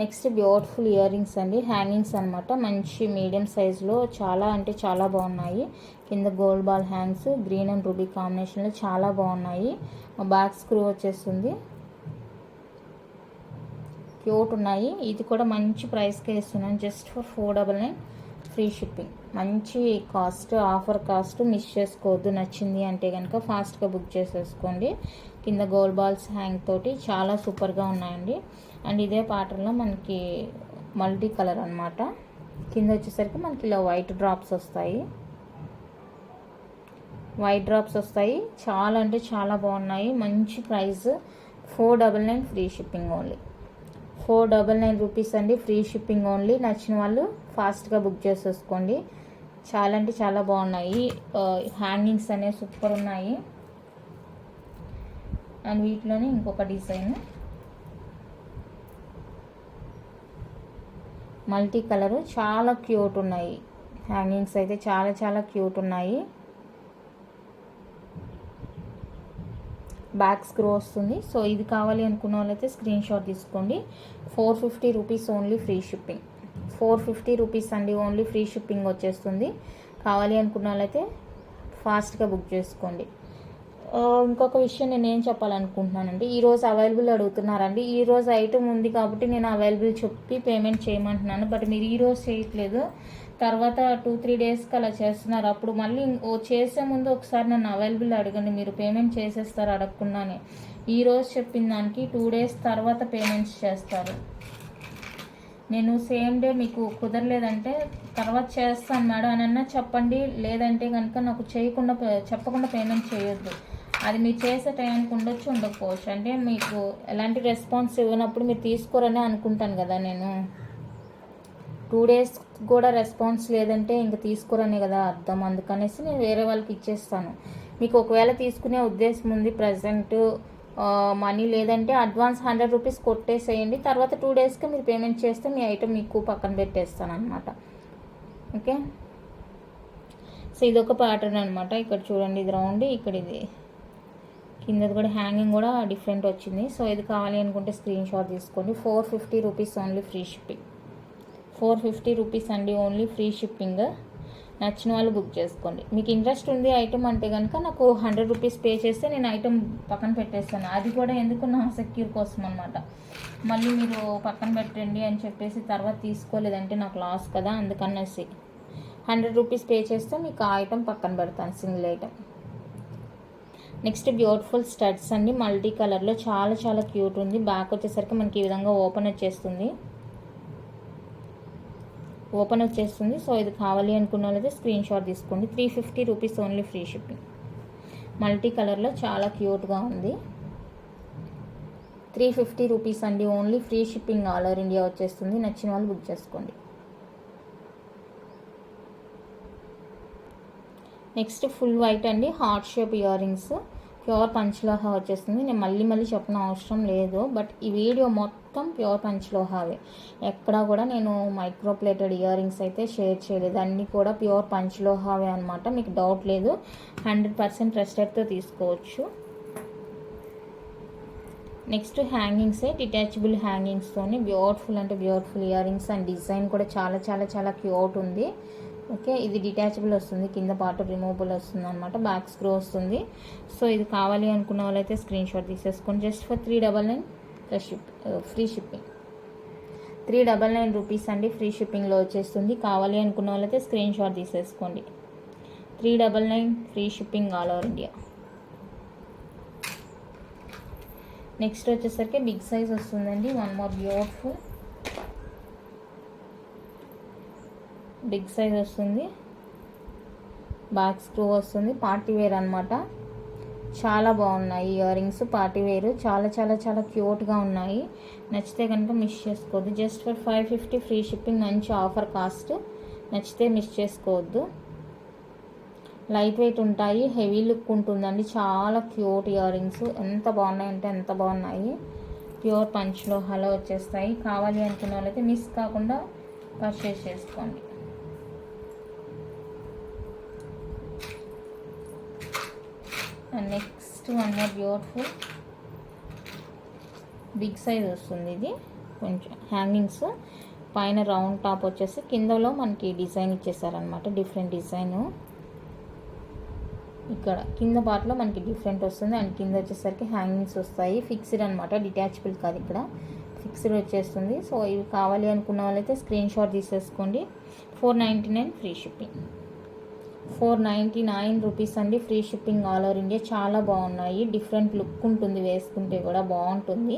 Next beautiful year rings అండి, హ్యాంగింగ్స్ అనమాట. మంచి మీడియం సైజులో చాలా అంటే చాలా బాగున్నాయి. కింద gold ball hangs, green and ruby కాంబినేషన్లో చాలా బాగున్నాయి. బ్యాక్ స్క్రూ వచ్చేస్తుంది. క్యూట్ ఉన్నాయి. ఇది కూడా మంచి ప్రైస్కే ఇస్తున్నాను. Just for 499 free shipping. మంచి కాస్ట్, ఆఫర్ కాస్ట్, మిస్ చేసుకోవద్దు. నచ్చింది అంటే కనుక ఫాస్ట్గా బుక్ చేసేసుకోండి. కింద గోల్డ్ బాల్స్ హ్యాంగ్ తోటి చాలా సూపర్గా ఉన్నాయండి. అండ్ ఇదే ప్యాటర్న్లో మనకి మల్టీ కలర్ అనమాట. కింద వచ్చేసరికి మనకి ఇలా వైట్ డ్రాప్స్ వస్తాయి. చాలా అంటే చాలా బాగున్నాయి. మంచి price. 499 free shipping only. 499 rupees అండి, ఫ్రీ షిప్పింగ్ ఓన్లీ. నచ్చిన వాళ్ళు ఫాస్ట్గా బుక్ చేసేసుకోండి. చాలా అంటే చాలా బాగున్నాయి. హ్యాంగింగ్స్ అనేవి సూపర్ ఉన్నాయి. అండ్ వీటిలోనే ఇంకొక డిజైన్ మల్టీ కలరు, చాలా క్యూట్ ఉన్నాయి. హ్యాంగింగ్స్ అయితే చాలా చాలా క్యూట్ ఉన్నాయి. బ్యాక్ స్క్రూ వస్తుంది. సో ఇది కావాలి అనుకున్న వాళ్ళైతే స్క్రీన్ షాట్ తీసుకోండి. 450 rupees only free shipping. 450 rupees అండి, ఓన్లీ ఫ్రీ షిప్పింగ్ వచ్చేస్తుంది. కావాలి అనుకున్న వాళ్ళైతే ఫాస్ట్గా బుక్ చేసుకోండి. ఇంకొక విషయం నేను ఏం చెప్పాలనుకుంటున్నానండి, ఈరోజు అవైలబుల్ అడుగుతున్నారండి. ఈరోజు ఐటమ్ ఉంది కాబట్టి నేను అవైలబుల్ చెప్పి పేమెంట్ చేయమంటున్నాను. బట్ మీరు ఈరోజు చేయట్లేదు, తర్వాత 2-3 డేస్కి అలా చేస్తున్నారు. అప్పుడు మళ్ళీ చేసే ముందు ఒకసారి నన్ను అవైలబుల్ అడగండి. మీరు పేమెంట్ చేసేస్తారు అడగకుండానే. ఈరోజు చెప్పిన దానికి 2 డేస్ తర్వాత పేమెంట్స్ చేస్తారు. నేను సేమ్ డే మీకు కుదరలేదంటే తర్వాత చేస్తాను మేడం అని చెప్పండి. లేదంటే కనుక నాకు చెప్పకుండా పేమెంట్ చేయొద్దు. అది మీరు చేసే టైంకి ఉండొచ్చు, ఉండకపోవచ్చు. అంటే మీకు ఎలాంటి రెస్పాన్స్ ఇవ్వనప్పుడు మీరు తీసుకోరనే అనుకుంటాను కదా నేను. 2 డేస్ కూడా రెస్పాన్స్ లేదంటే ఇంక తీసుకోరనే కదా అర్థం. అందుకనేసి నేను వేరే వాళ్ళకి ఇచ్చేస్తాను. మీకు ఒకవేళ తీసుకునే ఉద్దేశం ఉంది ప్రజెంట్ మనీ లేదంటే అడ్వాన్స్ 100 రూపీస్ కొట్టేసేయండి. తర్వాత 2 డేస్కి మీరు పేమెంట్ చేస్తే మీ ఐటమ్ మీకు పక్కన పెట్టేస్తాను అనమాట. ఓకే, సో ఇదొక ప్యాటర్న్ అనమాట. ఇక్కడ చూడండి, ఇది రౌండ్, ఇక్కడ ఇది కిందది కూడా హ్యాంగింగ్ కూడా డిఫరెంట్ వచ్చింది. సో ఇది కావాలి అనుకుంటే స్క్రీన్ షాట్ తీసుకోండి. 450 rupees only free shipping. 450 rupees అండి, ఓన్లీ ఫ్రీ షిప్పింగ్. నచ్చిన వాళ్ళు బుక్ చేసుకోండి. మీకు ఇంట్రెస్ట్ ఉంది ఐటమ్ అంటే కనుక నాకు 100 రూపీస్ పే చేస్తే నేను ఐటమ్ పక్కన పెట్టేస్తాను. అది కూడా ఎందుకు, నా సెక్యూర్ కోసం అనమాట. మళ్ళీ మీరు పక్కన పెట్టండి అని చెప్పేసి తర్వాత తీసుకోలేదంటే నాకు లాస్ కదా. అందుకనేసి 100 రూపీస్ పే చేస్తే మీకు ఆ ఐటమ్ పక్కన పెడతాను, single item. Next beautiful studs అండి, మల్టీ కలర్లో చాలా చాలా క్యూట్ ఉంది. బ్యాక్ వచ్చేసరికి మనకి ఈ విధంగా ఓపెన్ వచ్చేస్తుంది. సో ఇది కావాలి అనుకున్న వాళ్ళైతే స్క్రీన్ షాట్ తీసుకోండి. 350 rupees only free shipping. Multi కలర్లో చాలా క్యూట్గా ఉంది. 350 రూపీస్ అండి, only free shipping. All over India వచ్చేస్తుంది. నచ్చిన వాళ్ళు బుక్ చేసుకోండి. నెక్స్ట్ ఫుల్ వైట్ అండి, heart shape earrings, pure పంచలోహా వచ్చేస్తుంది. నేను మళ్ళీ చెప్పిన అవసరం లేదు, బట్ ఈ వీడియో మొత్తం ప్యూర్ పంచలోహావే. ఎక్కడా కూడా నేను మైక్రో ప్లేటెడ్ ఇయర్ రింగ్స్ అయితే షేర్ చేయలేదు. అన్నీ కూడా ప్యూర్ పంచలోహావే అనమాట. మీకు డౌట్ లేదు, 100% ట్రస్టెడ్తో తీసుకోవచ్చు. నెక్స్ట్ హ్యాంగింగ్సే, డిటాచబుల్ హ్యాంగింగ్స్తోని బ్యూటిఫుల్ అంటే beautiful ear rings. And design కూడా చాలా చాలా చాలా క్యూట్ ఉంది. ఓకే, ఇది డిటాచబుల్ వస్తుంది, కింద పార్ట్ రిమూవబుల్ వస్తుంది అనమాట. బ్యాక్ స్క్రూ వస్తుంది. సో ఇది కావాలి అనుకున్న వాళ్ళైతే స్క్రీన్ షాట్ తీసేసుకోండి. Just for 399 free shipping. 399 rupees అండి, ఫ్రీ షిప్పింగ్లో వచ్చేస్తుంది. కావాలి అనుకున్న వాళ్ళైతే స్క్రీన్ షాట్ తీసేసుకోండి. 399 free shipping all over India. Next వచ్చేసరికి బిగ్ సైజ్ వస్తుందండి. One more beautiful big size వస్తుంది. బ్యాక్ స్క్రూ వస్తుంది. పార్టీ వేర్ అనమాట. చాలా బాగున్నాయి ఇయర్ రింగ్స్, పార్టీ వేర్. చాలా చాలా చాలా క్యూట్గా ఉన్నాయి. నచ్చితే కనుక మిస్ చేసుకోవద్దు. Just for 550 free shipping. మంచి ఆఫర్ కాస్ట్. నచ్చితే మిస్ చేసుకోవద్దు. లైట్ వెయిట్ ఉంటాయి, హెవీ లుక్ ఉంటుందండి. చాలా క్యూట్ ఇయర్ రింగ్స్. ఎంత బాగున్నాయి అంటే ఎంత బాగున్నాయి. ప్యూర్ పంచ్లో హలో వచ్చేస్తాయి. కావాలి అనుకున్న వాళ్ళైతే మిస్ కాకుండా పర్చేస్ చేసుకోండి. And next one more beautiful big size వస్తుంది. ఇది కొంచెం హ్యాంగింగ్స్, పైన రౌండ్ టాప్ వచ్చేసి కిందలో మనకి డిజైన్ ఇచ్చేసారనమాట. డిఫరెంట్ డిజైను ఇక్కడ కింద పార్ట్లో మనకి డిఫరెంట్ వస్తుంది. అండ్ కింద వచ్చేసరికి హ్యాంగింగ్స్ వస్తాయి. ఫిక్స్డ్ అనమాట, డిటాచబుల్ కాదు, ఇక్కడ ఫిక్స్డ్ వచ్చేస్తుంది. సో ఇవి కావాలి అనుకున్న వాళ్ళైతే స్క్రీన్ షాట్ తీసేసుకోండి. 499 ఫ్రీ షిప్పింగ్. 499 రూపీస్ అండి, free shipping all over India. చాలా బాగున్నాయి, డిఫరెంట్ లుక్ ఉంటుంది, వేసుకుంటే కూడా బాగుంటుంది.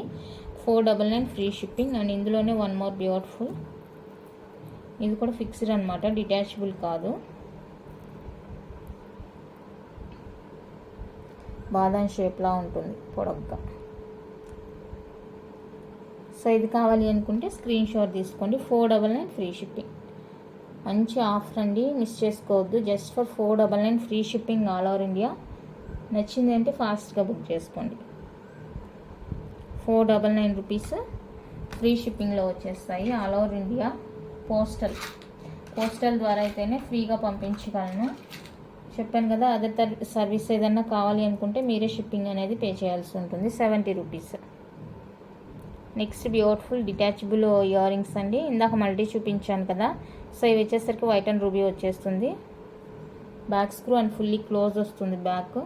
499 ఫ్రీ షిప్పింగ్. అండ్ ఇందులోనే వన్ మోర్ బ్యూటిఫుల్, ఇది కూడా ఫిక్స్డ్ అనమాట, డిటాచబుల్ కాదు. బాదం షేప్లా ఉంటుంది పొడవుగా. సో ఇది కావాలి అనుకుంటే స్క్రీన్ షాట్ తీసుకోండి. 499 ఫ్రీ షిప్పింగ్. మంచి ఆఫర్ అండి, మిస్ చేసుకోవద్దు. Just for 499 free shipping all over India. నచ్చింది అంటే ఫాస్ట్గా బుక్ చేసుకోండి. 499 రూపీస్ ఫ్రీ షిప్పింగ్లో వచ్చేస్తాయి ఆల్ ఓవర్ ఇండియా. పోస్టల్ ద్వారా అయితేనే ఫ్రీగా పంపించగలను. చెప్పాను కదా, అదర్ సర్వీస్ ఏదన్నా కావాలి అనుకుంటే మీరే షిప్పింగ్ అనేది పే చేయాల్సి ఉంటుంది, 70 rupees. Next beautiful detachable year rings అండి. ఇందాక మల్టీ చూపించాను కదా, సో ఇవి వచ్చేసరికి వైట్ అండ్ రూబీ వచ్చేస్తుంది. Back screw and fully close వస్తుంది. బ్యాక్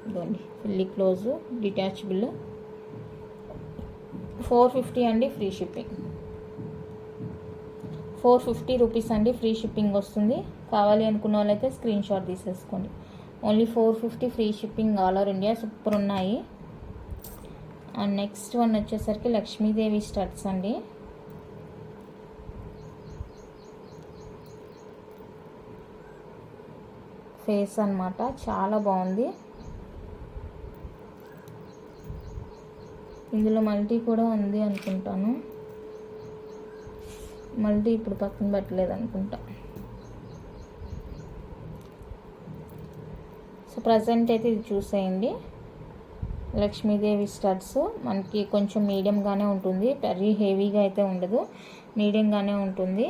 ఇదండి ఫుల్లీ క్లోజ్ డిటాచబుల్. 450 అండి, ఫ్రీ షిప్పింగ్. 450 రూపీస్ అండి, ఫ్రీ షిప్పింగ్ వస్తుంది. కావాలి అనుకున్న వాళ్ళైతే స్క్రీన్ షాట్ తీసేసుకోండి. Only 450 free shipping all over India. Super ఉన్నాయి. అండ్ నెక్స్ట్ వన్ వచ్చేసరికి లక్ష్మీదేవి స్టడ్స్ అండి. ఫేస్ అన్నమాట, చాలా బాగుంది. ఇందులో మల్టీ కూడా ఉంది అనుకుంటాను. మల్టీ ఇప్పుడు పక్కన పెట్టలేదు అనుకుంటా. సో ప్రజెంట్ అయితే ఇది చూసేయండి. లక్ష్మీదేవి స్టడ్స్ మనకి కొంచెం మీడియంగానే ఉంటుంది, వెరీ హెవీగా అయితే ఉండదు, మీడియంగానే ఉంటుంది.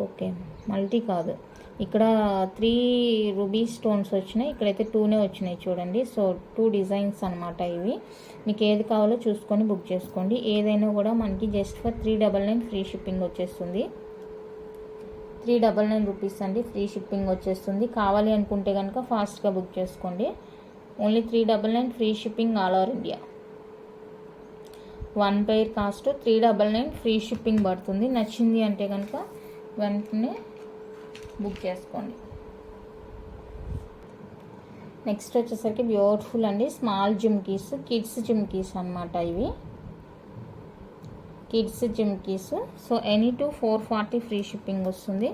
ఓకే, మల్టీ కాదు, ఇక్కడ 3 రూబీ స్టోన్స్ వచ్చినాయి, ఇక్కడైతే 2నే వచ్చినాయి చూడండి. సో 2 డిజైన్స్ అనమాట ఇవి. మీకు ఏది కావాలో చూసుకొని బుక్ చేసుకోండి. ఏదైనా కూడా మనకి జస్ట్ ఫర్ 399 ఫ్రీ షిప్పింగ్ వచ్చేస్తుంది. 399 రూపీస్ అండి, ఫ్రీ షిప్పింగ్ వచ్చేస్తుంది. కావాలి అనుకుంటే కనుక ఫాస్ట్గా బుక్ చేసుకోండి. Only 399 free shipping all over India. 1 pair cost 399 free shipping పడుతుంది. నచ్చింది అంటే కనుక వెంటనే బుక్ చేసుకోండి. నెక్స్ట్ వచ్చేసరికి బ్యూటిఫుల్ అండి స్మాల్ జిమ్కీస్, కిడ్స్ జిమ్కీస్ అనమాట ఇవి. Kids jhumkis. So any 2 440 free shipping వస్తుంది.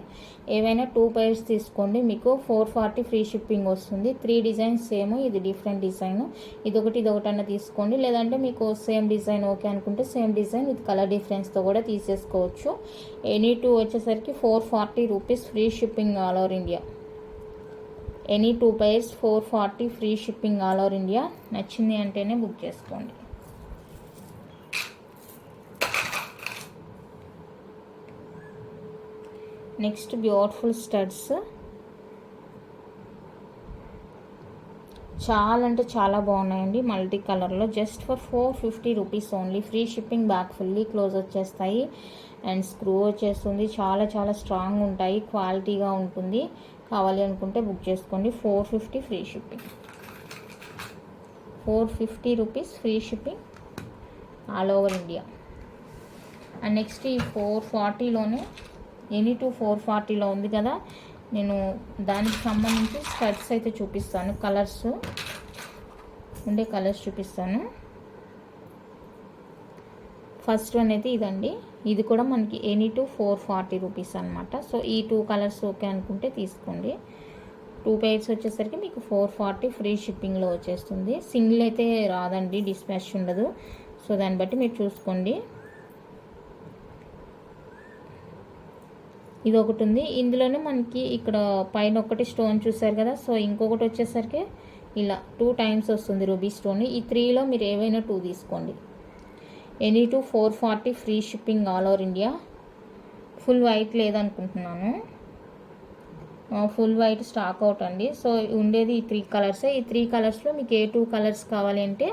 ఏవైనా 2 పైర్స్ తీసుకోండి, మీకు 440 ఫ్రీ షిప్పింగ్ వస్తుంది. 3 డిజైన్స్ సేమ్, ఇది డిఫరెంట్ డిజైన్. ఇదొకటి అన్న తీసుకోండి, లేదంటే మీకు సేమ్ డిజైన్ ఓకే అనుకుంటే సేమ్ డిజైన్ విత్ కలర్ డిఫరెన్స్తో కూడా తీసేసుకోవచ్చు. ఎనీ 2 వచ్చేసరికి 440 rupees free shipping all over India. Any 2 pairs 440 free shipping all over India. నచ్చింది అంటేనే బుక్ చేసుకోండి. నెక్స్ట్ బ్యూటిఫుల్ స్టడ్స్, చాలా అంటే చాలా బాగున్నాయండి, మల్టీ కలర్లో. Just for 450 rupees only. Free shipping. Back fully close వచ్చేస్తాయి అండ్ స్క్రూ వచ్చేస్తుంది. చాలా చాలా స్ట్రాంగ్ ఉంటాయి, క్వాలిటీగా ఉంటుంది. కావాలి అనుకుంటే బుక్ చేసుకోండి. 450 free shipping. 450 rupees free shipping all over India. And next ఈ 440లోనే ఎనీ 2 440లో ఉంది కదా, నేను దానికి సంబంధించి స్కర్ట్స్ అయితే చూపిస్తాను. కలర్స్ ఉండే కలర్స్ చూపిస్తాను. ఫస్ట్ వన్ అయితే ఇదండి. ఇది కూడా మనకి ఎనీ 2 440 రూపీస్ అనమాట. సో ఈ 2 కలర్స్ ఓకే అనుకుంటే తీసుకోండి. 2 పెయిర్స్ వచ్చేసరికి మీకు 440 ఫ్రీ షిప్పింగ్లో వచ్చేస్తుంది. సింగిల్ అయితే రాదండి, డిస్పాచ్ ఉండదు. సో దాన్ని బట్టి మీరు చూసుకోండి. ఇది ఒకటి ఉంది. ఇందులోనే మనకి ఇక్కడ పైన ఒకటి స్టోన్ చూసారు కదా, సో ఇంకొకటి వచ్చేసరికి ఇలా 2 టైమ్స్ వస్తుంది రూబీ స్టోన్. ఈ 3లో మీరు ఏవైనా 2 తీసుకోండి. Any 2 440 free shipping all over India. Full white లేదనుకుంటున్నాను, ఫుల్ వైట్ స్టాక్ అవుట్ అండి. సో ఉండేది ఈ 3 కలర్సే. ఈ 3 కలర్స్లో మీకు ఏ 2 కలర్స్ కావాలి అంటే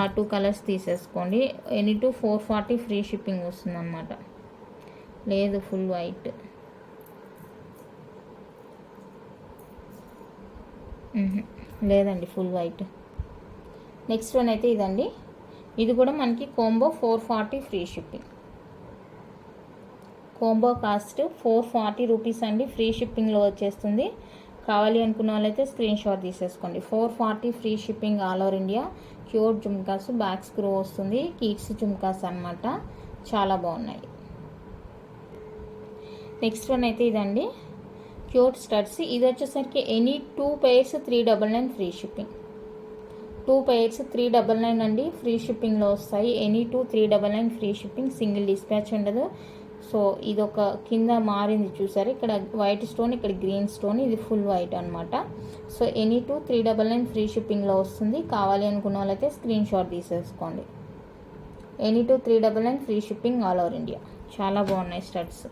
ఆ 2 కలర్స్ తీసేసుకోండి. ఎనీ 2 440 ఫ్రీ షిప్పింగ్ వస్తుంది అన్నమాట. లేదు ఫుల్ వైట్, లేదండి ఫుల్ వైట్. నెక్స్ట్ వన్ అయితే ఇదండి. ఇది కూడా మనకి combo 440 free shipping. Combo cost 440 rupees అండి, ఫ్రీ షిప్పింగ్లో వచ్చేస్తుంది. కావాలి అనుకున్న వాళ్ళైతే స్క్రీన్ షాట్ తీసేసుకోండి. 440 free shipping all over India. Cute jhumkas, back screw వస్తుంది, కిడ్స్ జుమ్కాస్ అనమాట. చాలా బాగున్నాయి. నెక్స్ట్ వన్ అయితే ఇదండి, క్యూట్ స్టడ్స్. ఇది వచ్చేసరికి any 2 pairs 399 free shipping. 2 pairs 399 అండి, ఫ్రీ షిప్పింగ్లో వస్తాయి. Any 2 399 free shipping. Single dispatch ఉండదు. సో ఇది ఒక కింద మారింది చూసారు, ఇక్కడ వైట్ స్టోన్, ఇక్కడ గ్రీన్ స్టోన్, ఇది ఫుల్ వైట్ అనమాట. సో ఎనీ 2 399 ఫ్రీ షిప్పింగ్లో వస్తుంది. కావాలి అనుకున్న వాళ్ళైతే స్క్రీన్ షాట్ తీసేసుకోండి. Any 2 399 free shipping all over India. చాలా బాగున్నాయి స్టడ్స్.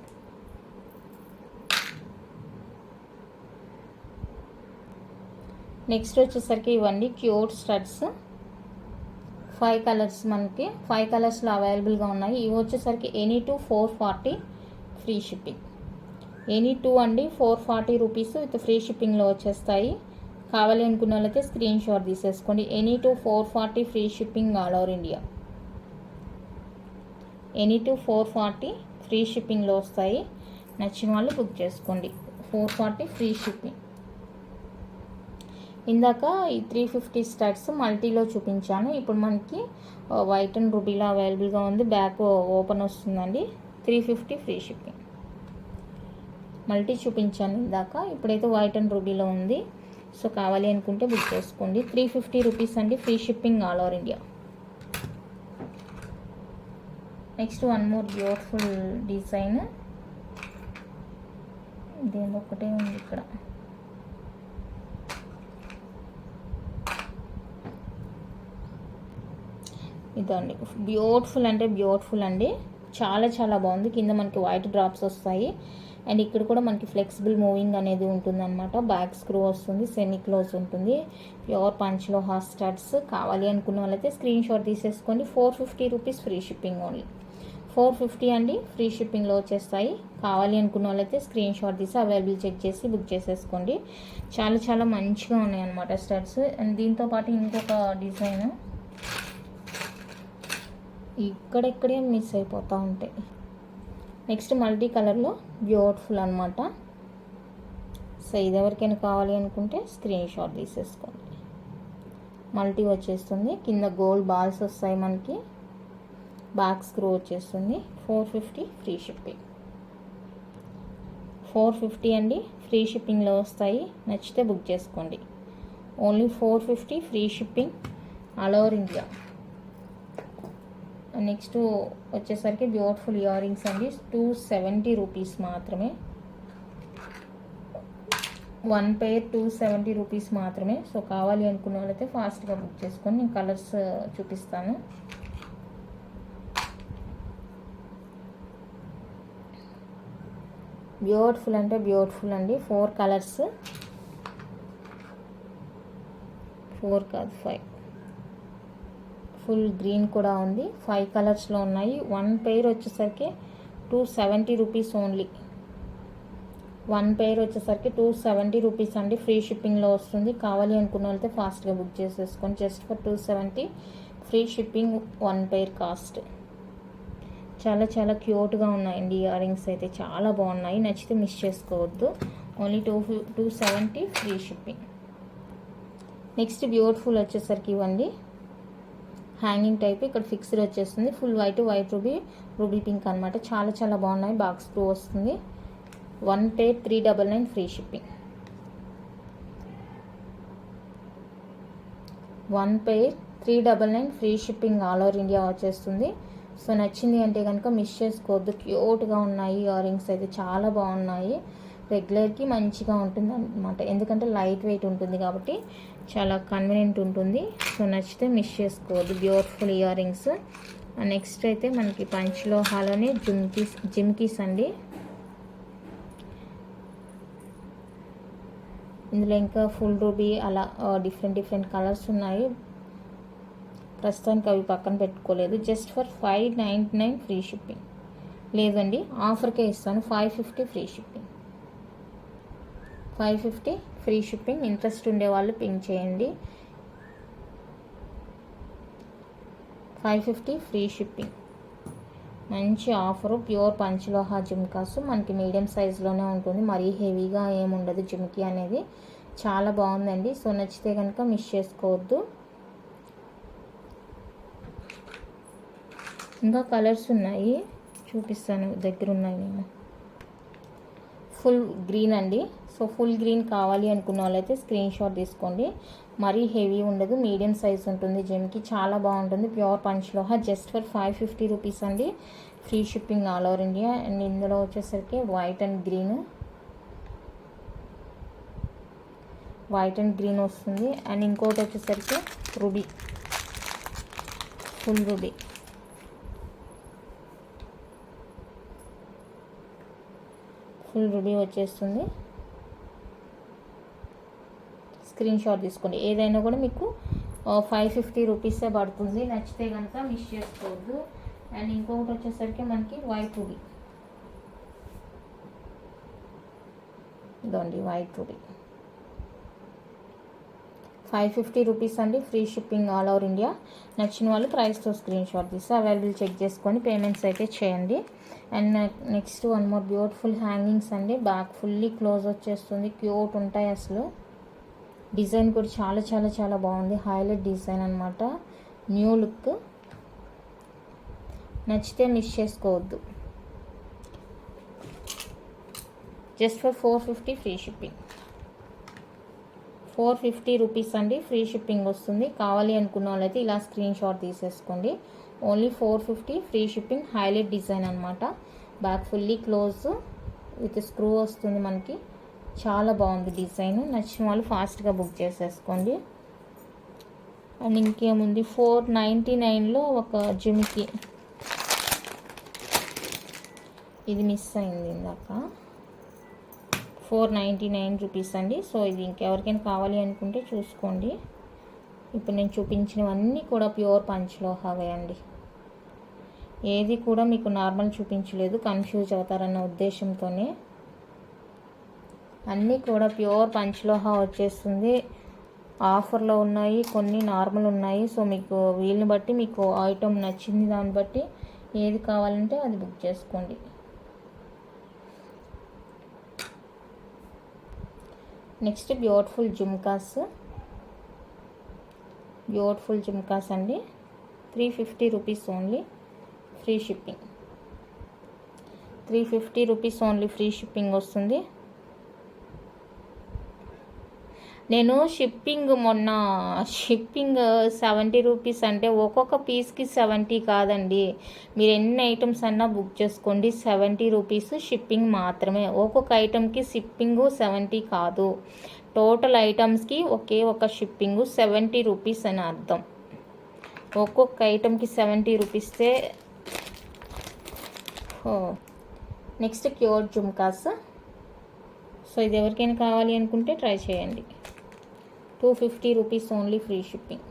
నెక్స్ట్ వచ్చేసరికి ఇవన్నీ క్యూట్ స్టడ్స్. 5 కలర్స్, మనకి 5 కలర్స్లో అవైలబుల్గా ఉన్నాయి. ఇవి వచ్చేసరికి ఎనీ 2 440 ఫ్రీ షిప్పింగ్. ఎనీ 2 అండి 440 రూపీస్ విత్ ఫ్రీ షిప్పింగ్లో వచ్చేస్తాయి. కావాలి అనుకున్న వాళ్ళైతే స్క్రీన్ షాట్ తీసేసుకోండి. Any 2 440 free shipping all over India. Any 2 440 free షిప్పింగ్లో వస్తాయి. నచ్చిన వాళ్ళు బుక్ చేసుకోండి. 440 ఫ్రీ షిప్పింగ్. ఇందాక ఈ 350 స్టడ్స్ మల్టీలో చూపించాను. ఇప్పుడు మనకి వైట్ అండ్ రూబీలో అవైలబుల్గా ఉంది. బ్యాక్ ఓపెన్ వస్తుందండి. 350 ఫ్రీ షిప్పింగ్. మల్టీ చూపించాను ఇందాక, ఇప్పుడైతే వైట్ అండ్ రూబీలో ఉంది. సో కావాలి అనుకుంటే బుక్ చేసుకోండి. 350 రూపీస్ అండి, free shipping all over India. Next one more beautiful design. ఇదేదో ఒకటే ఉంది ఇక్కడ. ఇదండి బ్యూటిఫుల్ అంటే బ్యూటిఫుల్ అండి. చాలా చాలా బాగుంది. కింద మనకి వైట్ డ్రాప్స్ వస్తాయి. అండ్ ఇక్కడ కూడా మనకి ఫ్లెక్సిబుల్ మూవింగ్ అనేది ఉంటుందన్నమాట. బ్యాక్ స్క్రూ వస్తుంది, సెమీ క్లోజ్ ఉంటుంది. ప్యూర్ పంచ్లో హాట్ స్టడ్స్. కావాలి అనుకున్న వాళ్ళైతే స్క్రీన్ షాట్ తీసేసుకోండి. 450 రూపీస్ ఫ్రీ షిప్పింగ్ ఓన్లీ. 450 అండి, ఫ్రీ షిప్పింగ్లో వచ్చేస్తాయి. కావాలి అనుకున్న వాళ్ళైతే స్క్రీన్ షాట్ తీసి అవైలబుల్ చెక్ చేసి బుక్ చేసేసుకోండి. చాలా చాలా మంచిగా ఉన్నాయి అన్నమాట స్టడ్స్. అండ్ దీంతోపాటు ఇంకొక డిజైన్ ఇక్కడెక్కడే మిస్ అయిపోతూ ఉంటాయి. నెక్స్ట్ మల్టీ కలర్లో బ్యూటిఫుల్ అనమాట. సో ఇది ఎవరికైనా కావాలి అనుకుంటే స్క్రీన్ షాట్ తీసేసుకోండి. మల్టీ వచ్చేస్తుంది. కింద గోల్డ్ బాల్స్ వస్తాయి మనకి. బ్యాక్ స్క్రూ వచ్చేస్తుంది. 450 ఫ్రీ షిప్పింగ్. 450 అండి, ఫ్రీ షిప్పింగ్లో వస్తాయి. నచ్చితే బుక్ చేసుకోండి. Only 450 free shipping all over India. Next వచ్చేసరికి బ్యూటిఫుల్ ఇయర్ రింగ్స్ అండి. 270 రూపీస్ మాత్రమే. 1 పెయిర్ 270 రూపీస్ మాత్రమే. సో కావాలి అనుకున్న వాళ్ళైతే ఫాస్ట్గా బుక్ చేసుకొని నేను కలర్స్ చూపిస్తాను. బ్యూటిఫుల్ అంటే బ్యూటిఫుల్ అండి. 4 కలర్స్, 4 కాదు 5. ఫుల్ గ్రీన్ కూడా ఉంది. 5 కలర్స్లో ఉన్నాయి. 1 పెయిర్ వచ్చేసరికి 270 రూపీస్ ఓన్లీ. 1 పెయిర్ వచ్చేసరికి 270 రూపీస్ అండి, ఫ్రీ షిప్పింగ్లో వస్తుంది. కావాలి అనుకున్న వాళ్ళైతే ఫాస్ట్గా బుక్ చేసేసుకోండి. Just for 270 free shipping 1 pair cost. చాలా చాలా క్యూట్గా ఉన్నాయండి ఇయర్ రింగ్స్ అయితే. చాలా బాగున్నాయి. నచ్చితే మిస్ చేసుకోవద్దు. Only 270 free shipping. Next beautiful వచ్చేసరికి ఇవ్వండి హ్యాంగింగ్ టైప్. ఇక్కడ ఫిక్స్డ్ వచ్చేస్తుంది. Full white, white ruby pink అనమాట. చాలా చాలా బాగున్నాయి. బాక్స్ స్క్రూ వస్తుంది. 1 pair 399 free shipping. 1 pair 399 free shipping all over India వచ్చేస్తుంది. సో నచ్చింది అంటే కనుక మిస్ చేసుకోవద్దు. క్యూట్గా ఉన్నాయి ఇయర్ రింగ్స్ అయితే, చాలా బాగున్నాయి. రెగ్యులర్కి మంచిగా ఉంటుంది అనమాట. ఎందుకంటే లైట్ వెయిట్ ఉంటుంది కాబట్టి చాలా కన్వీనియంట్ ఉంటుంది. సో నచ్చితే మిస్ చేసుకోవద్దు. Beautiful ear rings. నెక్స్ట్ అయితే మనకి పంచలోహాలోనే జిమ్కీస్ అండి. ఇందులో ఇంకా ఫుల్ రూబీ అలా డిఫరెంట్ కలర్స్ ఉన్నాయి. ప్రస్తుతానికి అవి పక్కన పెట్టుకోలేదు. Just for 599 free shipping. లేదండి, ఆఫర్కే ఇస్తాను. 550 free shipping. 550 free shipping. Interest ఉండే వాళ్ళు పింక్ చేయండి. 550 ఫ్రీ షిప్పింగ్. మంచి ఆఫరు. ప్యూర్ పంచలోహ జిమ్కాస్. మనకి మీడియం సైజులోనే ఉంటుంది. మరీ హెవీగా ఏముండదు జిమ్కి అనేది. చాలా బాగుందండి. సో నచ్చితే కనుక మిస్ చేసుకోవద్దు. ఇంకా కలర్స్ ఉన్నాయి, చూపిస్తాను. దగ్గర ఉన్నాయి నేను. ఫుల్ గ్రీన్ అండి. సో ఫుల్ గ్రీన్ కావాలి అనుకున్న వాళ్ళైతే స్క్రీన్ షాట్ తీసుకోండి. మరీ హెవీ ఉండదు, మీడియం సైజ్ ఉంటుంది. జిమ్కి చాలా బాగుంటుంది. ప్యూర్ పంచలోహ. జస్ట్ ఫర్ 550 రూపీస్ అండి, free shipping all over India. And ఇందులో వచ్చేసరికి వైట్ అండ్ గ్రీన్ వస్తుంది. అండ్ ఇంకోటి వచ్చేసరికి ruby, full ruby. Full ruby వచ్చేస్తుంది. స్క్రీన్ షాట్ తీసుకోండి. ఏదైనా కూడా మీకు 550 రూపీసే పడుతుంది. నచ్చితే కనుక మిస్ చేసుకోవద్దు. అండ్ ఇంకొకటి వచ్చేసరికి మనకి వైట్ రూబీ, ఇదండి వైట్ రూబీ 550 రూపీస్ అండి. Free shipping all over India. నచ్చిన వాళ్ళు ప్రైస్తో స్క్రీన్ షాట్ తీసి అవైలబుల్ చెక్ చేసుకొని పేమెంట్స్ అయితే చేయండి. And next one more beautiful hangings అండి. బ్యాక్ ఫుల్లీ క్లోజ్ వచ్చేస్తుంది. క్యూట్ ఉంటాయి అసలు. డిజైన్ కూడా చాలా చాలా చాలా బాగుంది. హైలైట్ డిజైన్ అనమాట. New look. నచ్చితే మిస్ చేసుకోవద్దు. Just for 450 free shipping. 450 rupees అండి. ఫ్రీ షిప్పింగ్ వస్తుంది. కావాలి అనుకున్న వాళ్ళైతే ఇలా స్క్రీన్ షాట్ తీసేసుకోండి. Only 450 free shipping. Highlight design అనమాట. Back fully close with screw వస్తుంది మనకి. చాలా బాగుంది డిజైన్. నచ్చిన వాళ్ళు ఫాస్ట్గా బుక్ చేసేసుకోండి. అండ్ ఇంకేముంది, 499లో ఒక జుమికి, ఇది మిస్ అయింది ఇందాక. 499 రూపీస్ అండి. సో ఇది ఇంకెవరికైనా కావాలి అనుకుంటే చూసుకోండి. ఇప్పుడు నేను చూపించినవన్నీ కూడా ప్యూర్ పంచలోహావే అండి. ఏది కూడా మీకు నార్మల్ చూపించలేదు, కన్ఫ్యూజ్ అవుతారన్న ఉద్దేశంతోనే. అన్నీ కూడా ప్యూర్ పంచలోహా వచ్చేస్తుంది. ఆఫర్లో ఉన్నాయి, కొన్ని నార్మల్ ఉన్నాయి. సో మీకు వీళ్ళని బట్టి మీకు ఐటమ్ నచ్చింది దాన్ని బట్టి ఏది కావాలంటే అది బుక్ చేసుకోండి. నెక్స్ట్ బ్యూటిఫుల్ జుమ్కాస్ అండి. 350 rupees only. Free shipping. 350 rupees only free shipping వస్తుంది. నేను మొన్న షిప్పింగ్ 70 రూపీస్ అంటే ఒక్కొక్క పీస్కి 70 కాదండి. మీరు ఎన్ని ఐటమ్స్ అన్నా బుక్ చేసుకోండి. 70 రూపీస్ షిప్పింగ్ మాత్రమే. ఒక్కొక్క ఐటమ్కి షిప్పింగు 70 కాదు. టోటల్ ఐటమ్స్కి ఒకే ఒక షిప్పింగు 70 రూపీస్ అని అర్థం. ఒక్కొక్క ఐటమ్కి 70 రూపీస్తే. నెక్స్ట్ క్యూర్ జుమ్కాస్. సో ఇది ఎవరికైనా కావాలి అనుకుంటే ట్రై చేయండి. 250 rupees only free shipping.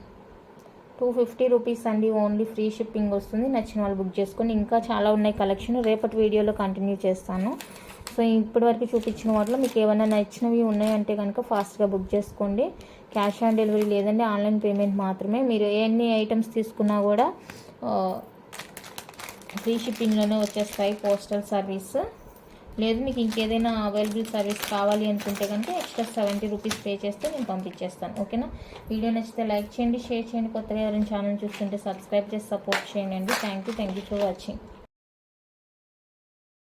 250 rupees అండి. ఓన్లీ ఫ్రీ షిప్పింగ్ వస్తుంది. నచ్చిన వాళ్ళు బుక్ చేసుకొని, ఇంకా చాలా ఉన్నాయి కలెక్షన్. రేపటి వీడియోలో కంటిన్యూ చేస్తాను. సో ఇప్పటివరకు చూపించిన వాటిలో మీకు ఏమైనా నచ్చినవి ఉన్నాయంటే కనుక ఫాస్ట్గా బుక్ చేసుకోండి. క్యాష్ ఆన్ డెలివరీ లేదండి, ఆన్లైన్ పేమెంట్ మాత్రమే. మీరు ఎన్ని ఐటమ్స్ తీసుకున్నా కూడా ఫ్రీ షిప్పింగ్లోనే వచ్చేస్తాయి. పోస్టల్ సర్వీస్ లేదు, మీకు ఇంకేదైనా అవైలబుల్ సర్వీస్ కావాలి అనుకుంటే కనుక ఎక్స్ట్రా 70 రూపీస్ పే చేస్తే నేను పంపించేస్తాను. ఓకేనా? వీడియో నచ్చితే లైక్ చేయండి, షేర్ చేయండి. కొత్తగా ఎవరైనా ఛానల్ చూస్తుంటే సబ్స్క్రైబ్ చేసి సపోర్ట్ చేయండి. Thank you for watching.